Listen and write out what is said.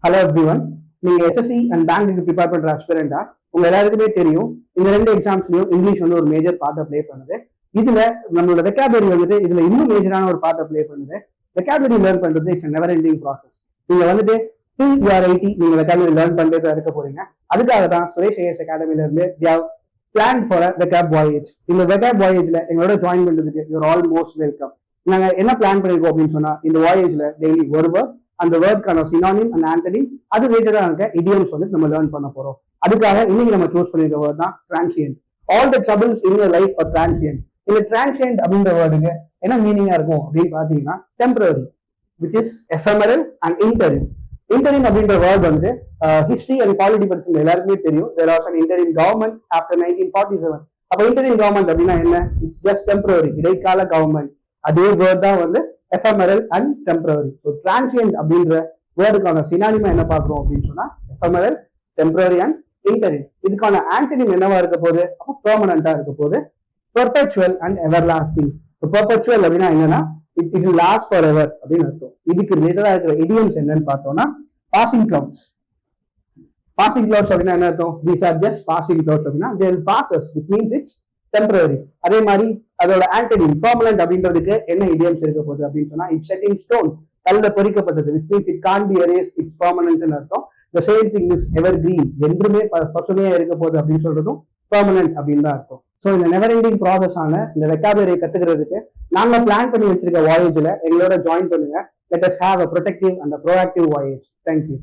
Hello everyone. நீங்க SSC and bank prepare பண்ற அஸ்பிரண்டா உங்க எல்லாருக்குமே தெரியும். இந்த ரெண்டு எக்ஸாம்ஸ்லயும் இங்கிலீஷ் வந்து ஒரு மேஜர் பார்ட்டை ப்ளே பண்ணுது. இதுல நம்மளோட வெக்காபுலரி வந்துட்டு இதுல இன்னும் மேஜரான ஒரு பார்ட்டை ப்ளே பண்ணுது. வெக்காபுலரி லேர்ன் பண்றது இட்ஸ் நெவர் எண்டிங் ப்ராசஸ். நீங்க வந்துட்டு டில் யூ ஆர் 80 நீங்க வெக்காபுலரி லேர்ன் பண்ணிட்டு இருக்க போறீங்க. அதுக்காக தான் சுரேஷ் ஐஎஸ் அகாடமில இருந்து பிளான் ஃபார் வெக்காப் வாயேஜ். இந்த வெக்காப் வாயேஜ்ல எங்களோட ஜாயின் பண்றதுக்கு யூர் ஆல் மோஸ்ட் வெல்கம். நாங்க என்ன பிளான் பண்ணிருக்கோம் அப்படின்னு சொன்னா, இந்த வாயேஜ்ல டெய்லி ஒரு வேர்ட், அந்த வேர்ட்கான சினானிம் அண்ட் ஆன்டனிம், அது ரிலேட்டடா இருக்க இடியம்ஸ் வந்து நம்ம லேர்ன் பண்ண போறோம். அதுக்காக இன்னைக்கு நம்ம சூஸ் பண்ணிருக்க வேர்ட் தான் transient. All the troubles in your life are transient. இந்த டிரான்சியன்ட் அப்படின்ற வேர்டுக்கு என்ன மீனிங்கா இருக்கும் அப்படின்னு பாத்தீங்கன்னா, temporary, which is ephemeral and interim. Interim அப்படின்ற வேர்ட் வந்து ஹிஸ்டரி அண்ட் பாலிட்டி படிச்சவங்க எல்லாருக்குமே தெரியும். There was an interim government after 1947. அப்ப இன்டரிம் கவர்மெண்ட் அப்படின்னா என்ன? இட்ஸ் ஜஸ்ட் டெம்பரரி, இடைக்கால கவர்மெண்ட். அதே வேர்ட் தான் வந்து ephemeral and temporary. So transient அப்படின்ற வேர்டுக்கான சினானிமா என்ன பார்க்குறோம் அப்படின்னு சொன்னா, எஃபெமரல், டெம்பரரி அண்ட் இன்டரிம். இதுக்கான ஆன்டனிம் என்னவா இருக்க போகுது? அப்போ பெர்மனண்டா இருக்க போகுது. Perpetual and everlasting. So perpetual அப்படின்னா என்னன்னா, it will last for ever அப்படின்னு அர்த்தம். இதுக்கு ரிலேட்டடா இருக்கிற இடியம்ஸ் என்னன்னு பார்த்தோம்னா, பாசிங் கிளவுட்ஸ். பாசிங் கிளவுட்ஸ் அப்படின்னா என்ன அர்த்தம்? These are just passing clouds அப்படின்னா they will pass us, which means it's temporary. அதே மாதிரி அதோட ஆன்டனிம் பெர்மனன்ட் அப்படின்றதுக்கு என்ன இடியம்ஸ் இருக்க போகுது அப்படின்னு சொன்னா, இட்ஸ் செட் இன் ஸ்டோன், கல்ல பொறிக்கப்பட்டது, which means it can be erased, it's பெர்மனன்ட்னு அர்த்தம். The same thing is evergreen, என்றுமே பசுமையா இருக்க போகுது அப்படின்னு சொல்றதும் பெர்மனன்ட் அப்படின்னு தான் அர்த்தம். ஸோ இந்த நெவர் எண்டிங் ப்ராசஸ் ஆன இந்த வெக்காபுலரியை கத்துக்கிறதுக்கு நாங்க பிளான் பண்ணி வச்சிருக்க வாயேஜ்ல எங்களோட ஜாயின் பண்ணுங்க. Let us have a protective and proactive voyage. Thank you.